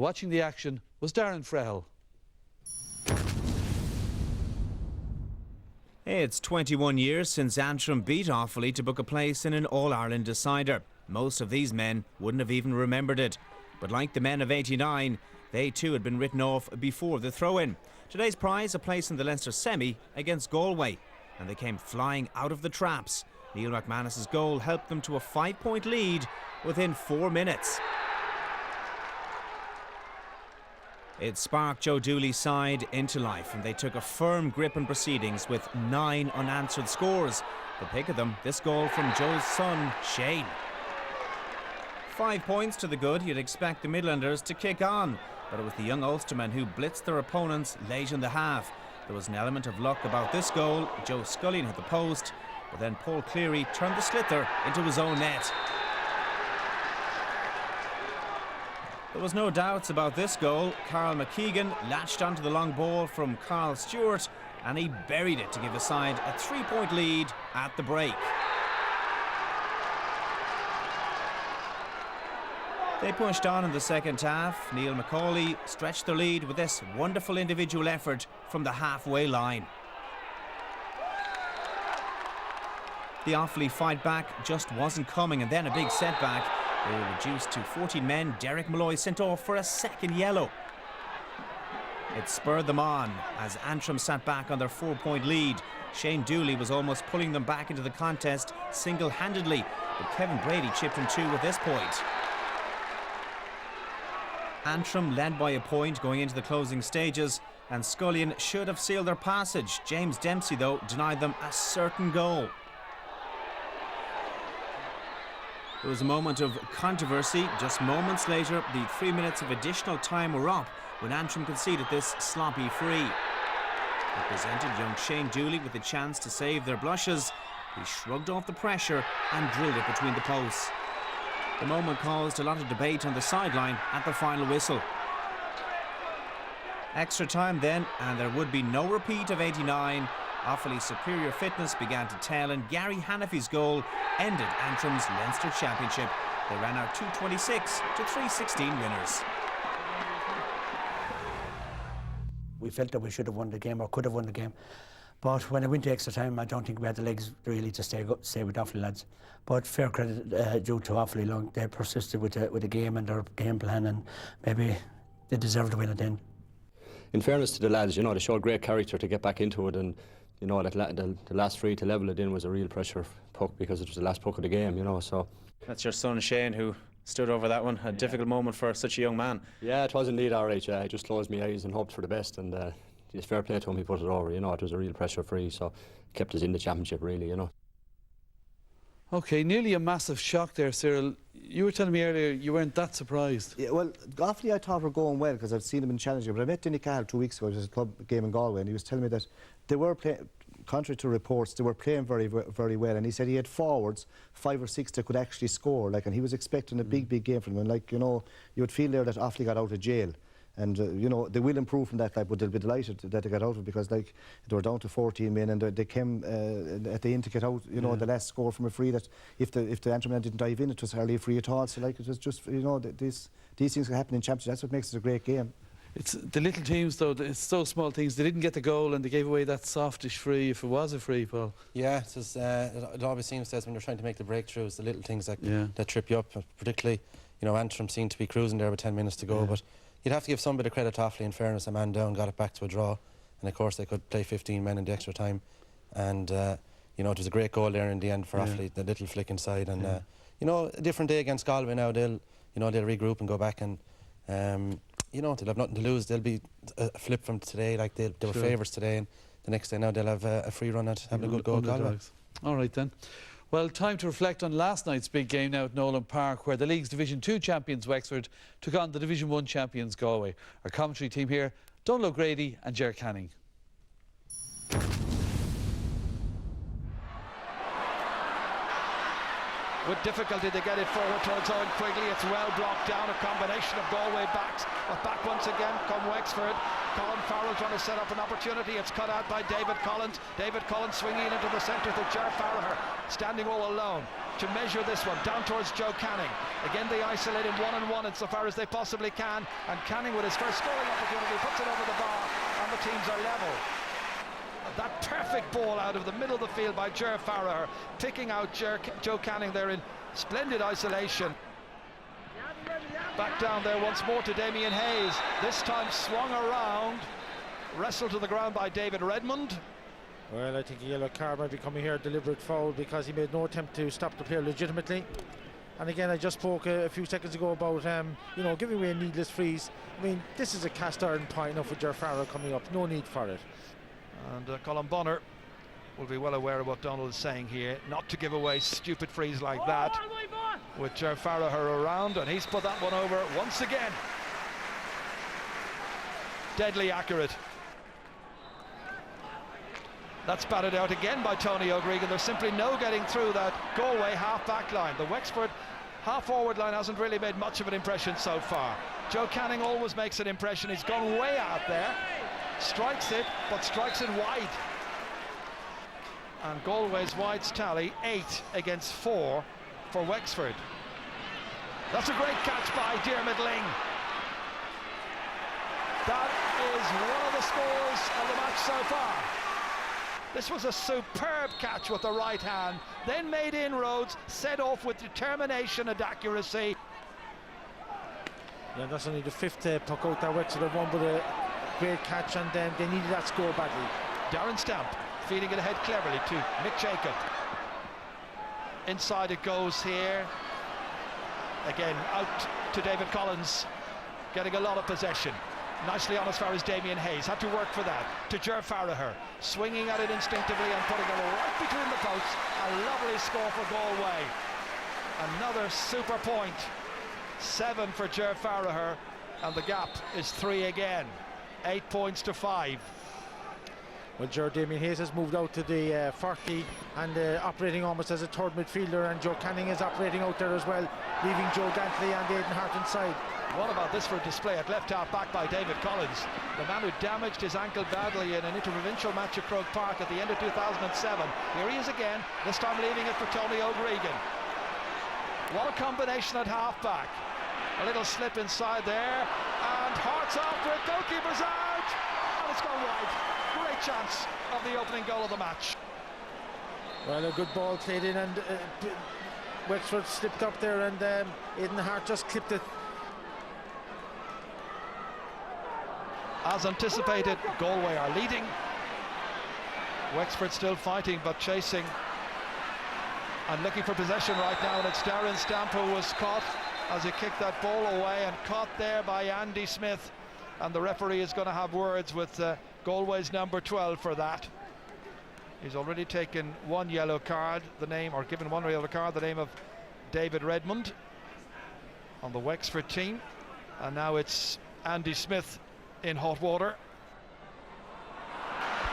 Watching the action was Darren Frehel. It's 21 years since Antrim beat Offaly to book a place in an All-Ireland decider. Most of these men wouldn't have even remembered it. But like the men of '89, they too had been written off before the throw-in. Today's prize, a place in the Leinster semi against Galway. And they came flying out of the traps. Neil McManus's goal helped them to a 5-point lead within 4 minutes. It sparked Joe Dooley's side into life, and they took a firm grip on proceedings with 9 unanswered scores. The pick of them, this goal from Joe's son, Shane. 5 points to the good. You'd expect the Midlanders to kick on, but it was the young Ulstermen who blitzed their opponents late in the half. There was an element of luck about this goal. Joe Scullion hit the post, but then Paul Cleary turned the sliotar into his own net. There was no doubts about this goal. Carl McKeegan latched onto the long ball from Carl Stewart and he buried it to give his side a 3-point lead at the break. They pushed on in the second half. Neil McCauley stretched their lead with this wonderful individual effort from the halfway line. The Offaly fight back just wasn't coming, and then a big setback. They were reduced to 14 men. Derek Malloy sent off for a second yellow. It spurred them on as Antrim sat back on their 4-point lead. Shane Dooley was almost pulling them back into the contest single-handedly, but Kevin Brady chipped in 2 at this point. Antrim led by a point going into the closing stages, and Scullion should have sealed their passage. James Dempsey, though, denied them a certain goal. There was a moment of controversy. Just moments later, the 3 minutes of additional time were up when Antrim conceded this sloppy free. It presented young Shane Dooley with the chance to save their blushes. He shrugged off the pressure and drilled it between the posts. The moment caused a lot of debate on the sideline at the final whistle. Extra time then, and there would be no repeat of '89. Offaly's superior fitness began to tell, and Gary Hanafy's goal ended Antrim's Leinster Championship. They ran out 226 to 316 winners. We felt that we should have won the game or could have won the game. But when it went to extra time, I don't think we had the legs really to stay with Offaly lads. But fair credit due to Offaly, long they persisted with the game and their game plan, and maybe they deserved to win at the end. In fairness to the lads, you know, they showed great character to get back into it, and you know that the last free to level it in was a real pressure puck because it was the last puck of the game, you know. So that's your son Shane who stood over that one. A difficult moment for such a young man. Yeah, it was indeed alright. I just closed my eyes and hoped for the best, and it's fair play to him, he put it over. You know, it was a real pressure free, so kept us in the championship really, you know. OK, nearly a massive shock there, Cyril. You were telling me earlier you weren't that surprised. Yeah, well, Offaly I thought were going well because I've seen them in Challenger, but I met Denny Cahill 2 weeks ago. It was a club game in Galway, and he was telling me that they were playing, contrary to reports, they were playing very, very well, and he said he had forwards, 5 or 6 that could actually score, like, and he was expecting a big game from them, and like, you know, you would feel there that Offaly got out of jail. And, you know, they will improve from that, like, but they'll be delighted that they got out of it because, like, they were down to 14 men and they came at the end to get out, you know, the last score from a free that if the Antrim men didn't dive in, it was hardly a free at all. So, like, it was just, you know, these things can happen in Championship. That's what makes it a great game. It's the little teams, though, it's so small things. They didn't get the goal and they gave away that softish free, if it was a free, Paul. Yeah, it always seems to us when you're trying to make the breakthroughs, the little things that trip you up, particularly, you know, Antrim seemed to be cruising there with 10 minutes to go, but you'd have to give some bit of credit to Offaly. In fairness, a man down got it back to a draw, and of course they could play 15 men in the extra time, and you know, it was a great goal there in the end for Offaly, the little flick inside, and you know, a different day against Galway now. They'll regroup and go back, and you know, they'll have nothing to lose. They'll be a flip from today, like they were favourites today, and the next day now they'll have a free run at having a good goal at Galway. All right then. Well, time to reflect on last night's big game now at Nolan Park, where the league's Division 2 champions Wexford took on the Division 1 champions Galway. Our commentary team here, Donal O'Grady and Ger Canning. With difficulty they get it forward towards Owen Quigley. It's well blocked down. A combination of Galway backs, but back once again come Wexford. Colin Farrell trying to set up an opportunity. It's cut out by David Collins. David Collins swinging into the centre to Ger Farragher, standing all alone to measure this one down towards Joe Canning. Again they isolate him one-on-one insofar as they possibly can, and Canning with his first scoring opportunity puts it over the bar, and the teams are level. That perfect ball out of the middle of the field by Ger Farragher, picking out Joe Canning there in splendid isolation. Back down there once more to Damien Hayes, this time swung around, wrestled to the ground by David Redmond. Well, I think a yellow card might be coming here, deliberate foul, because he made no attempt to stop the player legitimately. And again, I just spoke a few seconds ago about you know, giving away a needless freeze. I mean, this is a cast iron point enough with Ger Farragher coming up, no need for it. And Colin Bonner will be well aware of what Donald is saying here, not to give away stupid frees like that, with Ger Farragher around, and he's put that one over once again. Deadly accurate. That's batted out again by Tony O'Gregan. There's simply no getting through that Galway half-back line. The Wexford half-forward line hasn't really made much of an impression so far. Joe Canning always makes an impression. He's gone way out there, strikes it, but strikes it wide. And Galway's wides tally 8 against 4 for Wexford. That's a great catch by Diarmuid Ling. That is one of the scores of the match so far. This was a superb catch with the right hand, then made inroads, set off with determination and accuracy. Yeah, that's only the 5th puck out that Wexford have won, but a great catch, and they needed that score badly. Darren Stamp feeding it ahead cleverly to Mick Jacob. Inside it goes here. Again, out to David Collins, getting a lot of possession. Nicely on as far as Damien Hayes, had to work for that. To Ger Farragher, swinging at it instinctively and putting it right between the posts. A lovely score for Galway. Another super point. 7 for Ger Farragher, and the gap is 3 again. 8 points to 5. Well, Damien Hayes has moved out to the 40 and operating almost as a third midfielder, and Joe Canning is operating out there as well, leaving Joe Gantley and Aidan Hart inside. What about this for a display at left half back by David Collins, the man who damaged his ankle badly in an interprovincial match at Croke Park at the end of 2007. Here he is again, this time leaving it for Tony O'Gregan. What a combination at half back. A little slip inside there, and Hart's after it, goalkeeper's out, and it's gone wide. Great chance of the opening goal of the match. Well, a good ball played in, and Wexford slipped up there, and Aidan Hart just clipped it. As anticipated, Galway are leading. Wexford still fighting but chasing and looking for possession right now, and it's Darren Stamp who was caught as he kicked that ball away, and caught there by Andy Smith, and the referee is going to have words with Galway's number 12 for that. He's already taken 1 yellow card, given 1 yellow card, the name of David Redmond on the Wexford team, and now it's Andy Smith in hot water.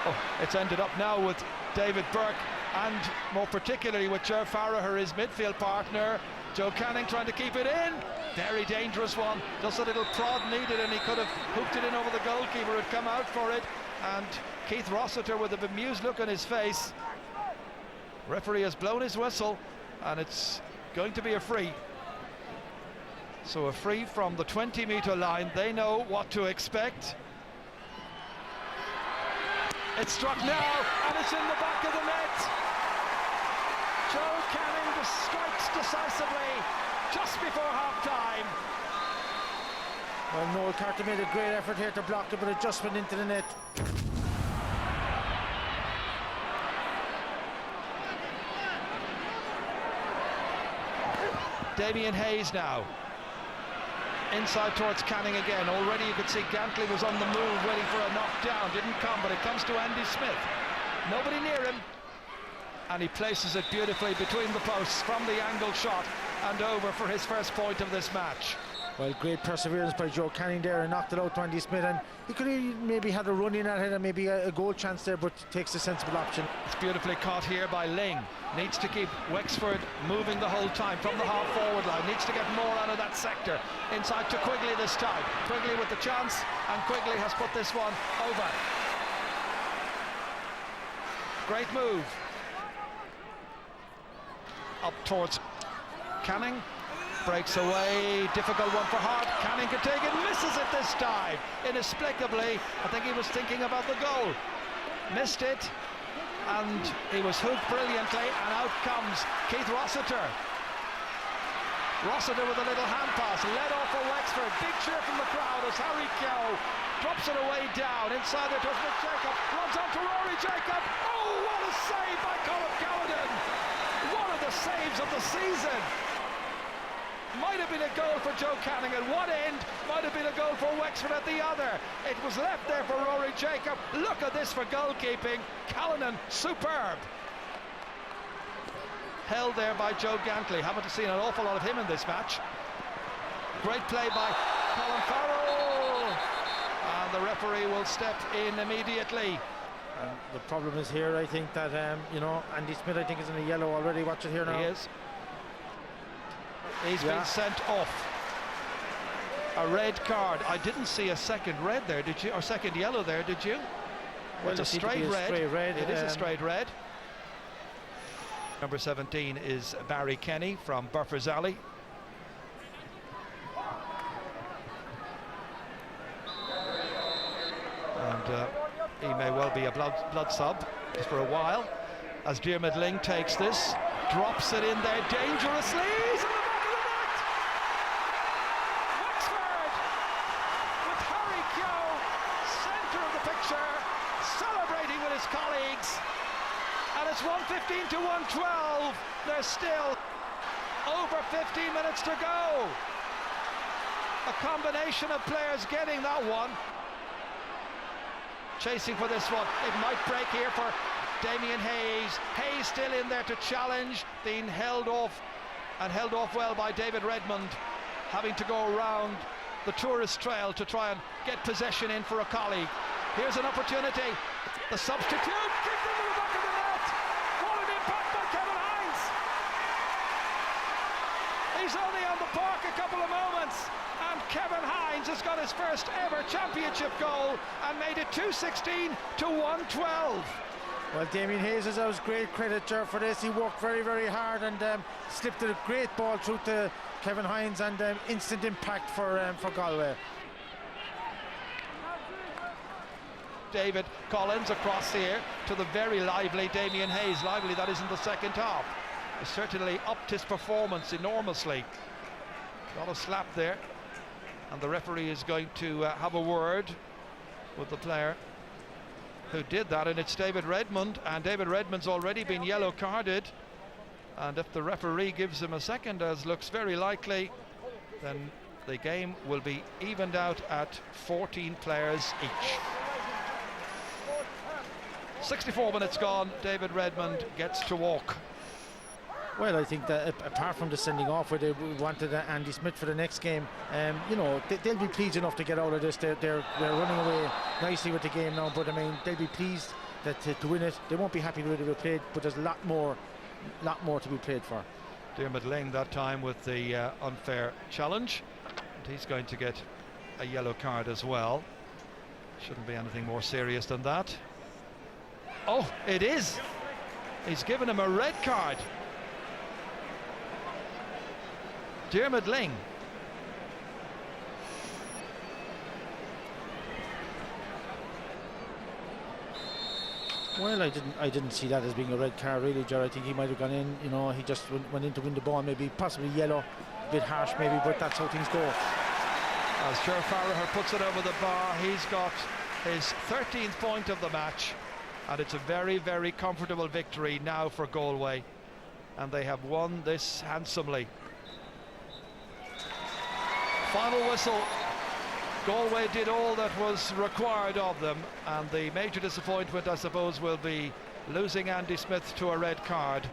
Oh, it's ended up now with David Burke, and more particularly with Ger Farragher, his midfield partner. Joe Canning trying to keep it in. Very dangerous one. Just a little prod needed, and he could have hooked it in over the goalkeeper, had come out for it. And Keith Rossiter with a bemused look on his face. Referee has blown his whistle, and it's going to be a free. So a free from the 20-metre line. They know what to expect. It's struck now, and it's in the back of the net. Joe Canning strikes decisively just before half-time. Well, Noel Carter made a great effort here to block it, but it just went into the net. Damien Hayes now. Inside towards Canning again. Already you could see Gantley was on the move, waiting for a knockdown. Didn't come, but it comes to Andy Smith. Nobody near him. And he places it beautifully between the posts from the angle shot and over for his first point of this match. Well, great perseverance by Joe Canning there, and knocked it out to Andy Smith, and he could have maybe had a run in at it and maybe a goal chance there, but takes a sensible option. It's beautifully caught here by Ling. Needs to keep Wexford moving the whole time from the half forward line. Needs to get more out of that sector. Inside to Quigley this time. Quigley with the chance, and Quigley has put this one over. Great move. Up towards Canning. Breaks away, difficult one for Hart. Canning can take it, misses it this time. Inexplicably, I think he was thinking about the goal. Missed it, and he was hooked brilliantly, and out comes Keith Rossiter. Rossiter with a little hand pass, led off for Wexford. Big cheer from the crowd as Harry Keogh drops it away down. Inside there towards Mick Jacob, runs on to Rory Jacob. Oh, what a save by Colin Callanan! One of the saves of the season. Might have been a goal for Joe Canning at one end, might have been a goal for Wexford at the other. It was left there for Rory Jacob. Look at this for goalkeeping. Callanan, superb. Held there by Joe Gantley. Haven't seen an awful lot of him in this match. Great play by Colin Farrell. And the referee will step in immediately. The problem is here, I think that, you know, Andy Smith, I think, is in a yellow already. Watch it here now. He is. He's been sent off. A red card. I didn't see a second red there, did you? Or second yellow there, did you? Well, it's a straight red. It is a straight red. Number 17 is Barry Kenny from Burford's Alley. And he may well be a blood sub just for a while. As Diarmuid Ling takes this, drops it in there dangerously. He's in the back of the net! Wexford with Harry Keogh, centre of the picture, celebrating with his colleagues. And it's 1:15 to 1:12. There's still over 15 minutes to go. A combination of players getting that one. Chasing for this one. It might break here for Damien Hayes. Hayes still in there to challenge, being held off, and held off well by David Redmond, having to go around the tourist trail to try and get possession in for a colleague. Here's an opportunity. The substitute kicked into the back of the net. What an impact by Kevin Hines. He's only on the park a couple of moments, and Kevin Hines has got his first ever championship goal and made it 2:16 to 1:12. Well, Damien Hayes has always great credit for this. He worked very, very hard and slipped a great ball through to Kevin Hines, and instant impact for Galway. David Collins across here to the very lively Damien Hayes. Lively, that is, in the second half. He certainly upped his performance enormously. Got a slap there, and the referee is going to have a word with the player who did that, and it's David Redmond, and David Redmond's already been yellow carded, and if the referee gives him a second, as looks very likely, then the game will be evened out at 14 players each. 64 minutes gone. David Redmond gets to walk. Well, I think that apart from the sending off where they wanted Andy Smith for the next game, you know, they'll be pleased enough to get out of this. They're running away nicely with the game now, but I mean, they'll be pleased that to win it. They won't be happy with it to be played, but there's a lot more to be played for. Diarmuid Ling that time with the unfair challenge, and he's going to get a yellow card as well. Shouldn't be anything more serious than that. Oh, it is. He's given him a red card. Diarmuid Ling. Well, I didn't see that as being a red card, really, Ger. I think he might have gone in. You know, he just went in to win the ball, maybe possibly yellow, a bit harsh, maybe, but that's how things go. As Ger Farragher puts it over the bar, he's got his 13th point of the match, and it's a very, very comfortable victory now for Galway, and they have won this handsomely. Final whistle. Galway did all that was required of them, and the major disappointment, I suppose, will be losing Andy Smith to a red card.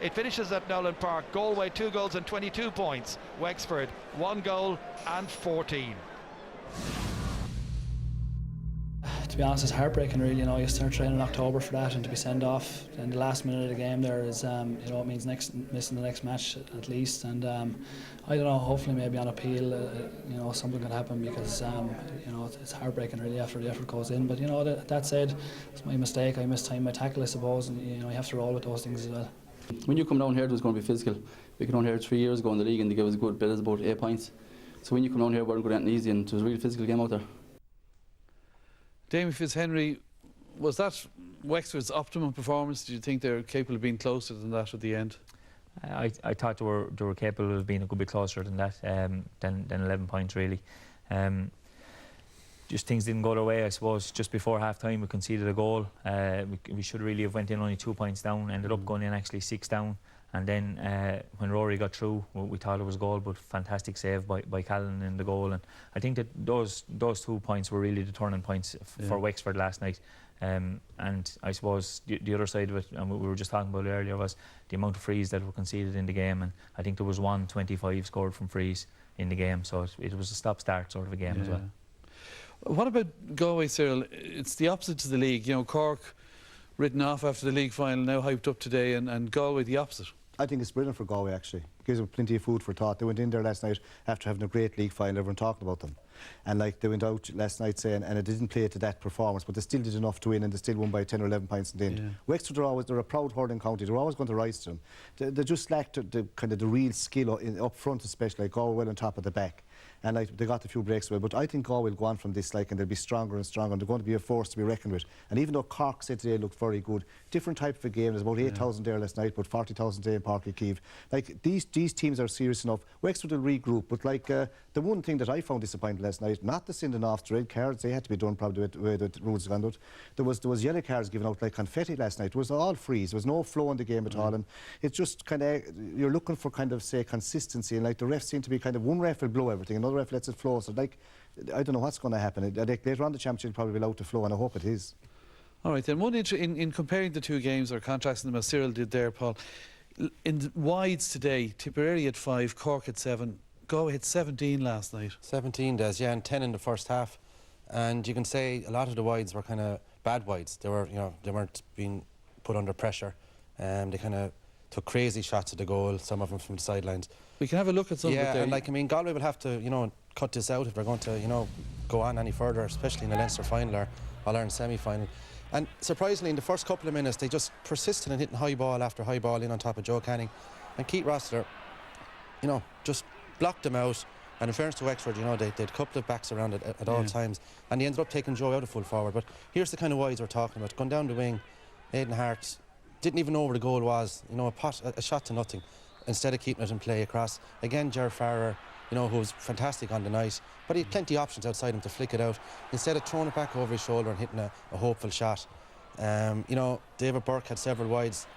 It finishes at Nolan Park. Galway 2 goals and 22 points. Wexford 1 goal and 14. To be honest, it's heartbreaking, really. You know, you start training in October for that, and to be sent off in the last minute of the game there is, you know, it means missing the next match at least. And I don't know. Hopefully, maybe on appeal, you know, something could happen, because you know, it's heartbreaking really after the effort goes in. But you know, that said, it's my mistake. I missed time my tackle, I suppose, and you know, you have to roll with those things as well. When you come down here, it was going to be physical. We came down here 3 years ago in the league, and they gave us a good bit, about 8 points. So when you come down here, it wasn't going to be easy, and it was a really physical game out there. Damien Fitzhenry, was that Wexford's optimum performance? Did you think they were capable of being closer than that at the end? I thought they were capable of being a good bit closer than that, than 11 points really. Just things didn't go their way, I suppose. Just before half time we conceded a goal. We should really have went in only 2 points down, ended up going in actually 6 down. And then when Rory got through, we thought it was a goal, but fantastic save by Callan in the goal. And I think that those 2 points were really the turning points for Wexford last night. And I suppose the other side of it, and we were just talking about it earlier, was the amount of frees that were conceded in the game. And I think there was 125 scored from frees in the game, so it was a stop-start sort of a game as well. What about Galway, Cyril? It's the opposite to the league. You know, Cork written off after the league final, now hyped up today, and Galway the opposite. I think it's brilliant for Galway, actually. It gives them plenty of food for thought. They went in there last night after having a great league final, everyone talking about them. And like they went out last night saying, and it didn't play to that performance, but they still did enough to win, and they still won by 10 or 11 points in the end. Wexford they're a proud hurling county. They're always going to rise to them. They just lacked the kind of the real skill up front, especially. Like Galway well on top of the back. And like they got a few breaks well, but I think Galway will go on from this, like, and they'll be stronger and stronger, and they're going to be a force to be reckoned with. And even though Cork said today looked very good, different type of a game. There's about 8,000 there last night, but 40,000 today in Páirc Uí Chaoimh. Like these teams are serious enough. Wexford will regroup, but like the one thing that I found disappointing last night, not the sending off the red cards, they had to be done probably the way the rules gone out. There was yellow cards given out like confetti last night. It was all freeze. There was no flow in the game at all, and it's just kind of, you're looking for kind of, say, consistency, and like the refs seem to be kind of, one ref will blow everything, another ref lets it flow. So like, I don't know what's going to happen. Later on the championship will probably be allowed to flow, and I hope it is. All right, then one in comparing the two games, or contrasting them as Cyril did there, Paul, in the wides today, Tipperary had 5, Cork had 7, Galway had 17 last night. 17 does, yeah, and 10 in the first half. And you can say a lot of the wides were kind of bad wides. They were, you know, they weren't being put under pressure. They kind of took crazy shots at the goal, some of them from the sidelines. We can have a look at some of it there. And like, I mean, Galway will have to, you know, cut this out if they're going to, you know, go on any further, especially in the Leinster final or All-Ireland semi-final. And surprisingly, in the first couple of minutes, they just persisted in hitting high ball after high ball in on top of Joe Canning. And Keith Rossiter, you know, just blocked them out. And in fairness to Wexford, you know, they had a couple of backs around it at all times. And they ended up taking Joe out of full forward. But here's the kind of wides we're talking about. Going down the wing, Aidan Hart didn't even know where the goal was. You know, a shot to nothing, instead of keeping it in play across. Again, Ger Farrer, you know, who was fantastic on the night, but he had plenty of options outside him to flick it out, instead of throwing it back over his shoulder and hitting a hopeful shot. You know, David Burke had several wides,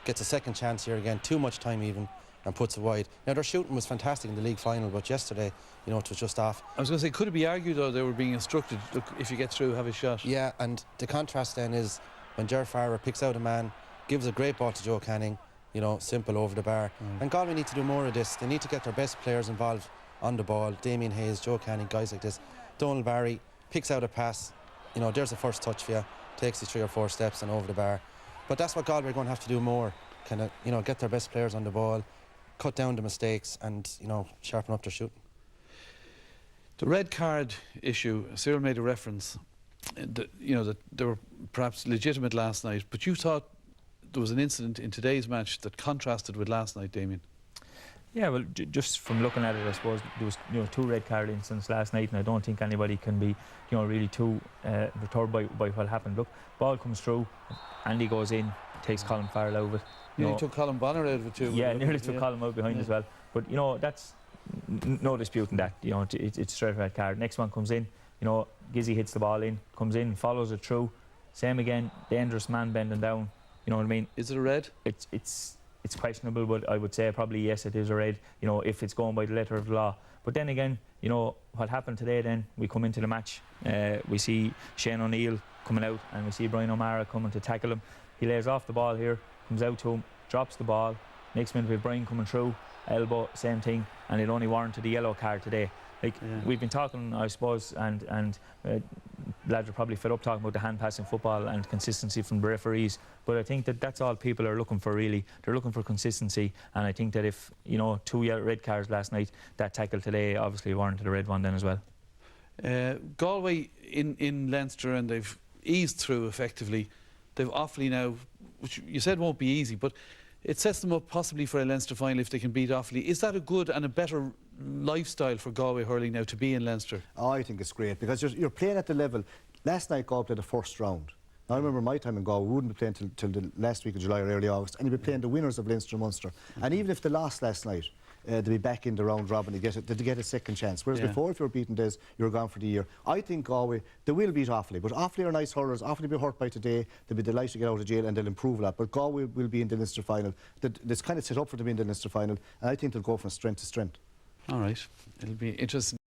gets a second chance here again, too much time even, and puts it wide. Now, their shooting was fantastic in the league final, but yesterday, you know, it was just off. I was going to say, could it be argued, though, they were being instructed, look, if you get through, have a shot? Yeah, and the contrast then is when Ger Farrer picks out a man, gives a great ball to Joe Canning, you know, simple over the bar. And Galway need to do more of this. They need to get their best players involved on the ball. Damien Hayes, Joe Canning, guys like this. Donald Barry picks out a pass, you know, there's the first touch for you, takes you 3 or 4 steps and over the bar. But that's what Galway are going to have to do more, kind of, you know, get their best players on the ball, cut down the mistakes, and, you know, sharpen up their shooting. The red card issue, Cyril made a reference, you know, that they were perhaps legitimate last night, but you thought there was an incident in today's match that contrasted with last night, Damien. Yeah, well, just from looking at it, I suppose there was, you know, 2 red card incidents last night, and I don't think anybody can be, you know, really too perturbed by what happened. Look, ball comes through, Andy goes in, takes Colin Farrell out of it. Nearly took Colin Bonner out of it too. Yeah, nearly took Colin out behind as well. But you know, that's no disputing that. You know, it's straight red card. Next one comes in, you know, Gizzy hits the ball in, comes in, follows it through. Same again, dangerous man bending down. You know what I mean? Is it a red? It's questionable, but I would say probably yes, it is a red, you know, if it's going by the letter of the law. But then again, you know, what happened today then, we come into the match, we see Shane O'Neill coming out, and we see Brian O'Mara coming to tackle him. He lays off the ball here, comes out to him, drops the ball, Next minute we have Brian coming through, elbow, same thing, and it only warranted a yellow card today. Like, we've been talking, I suppose, and lads are probably fed up talking about the hand-passing football and consistency from the referees, but I think that that's all people are looking for, really. They're looking for consistency, and I think that if, you know, 2 red cards last night, that tackle today obviously warranted a red one then as well. Galway in Leinster, and they've eased through effectively. They've Offaly now, which you said won't be easy, but it sets them up possibly for a Leinster final if they can beat Offaly. Is that a good and a better lifestyle for Galway hurling now to be in Leinster? Oh, I think it's great because you're playing at the level. Last night Galway played the first round. Now, I remember my time in Galway, we wouldn't be playing till the last week of July or early August, and you'd be playing the winners of Leinster and Munster. And even if they lost last night, they'd be back in the round robin to get a second chance. Whereas before, if you were beaten Des, you were gone for the year. I think Galway, they will beat Offaly, but Offaly are nice hurlers. Offaly will be hurt by today. They'll be delighted to get out of jail and they'll improve a lot. But Galway will be in the Leinster final. It's kind of set up for them in the Leinster final, and I think they'll go from strength to strength. All right, it'll be interesting.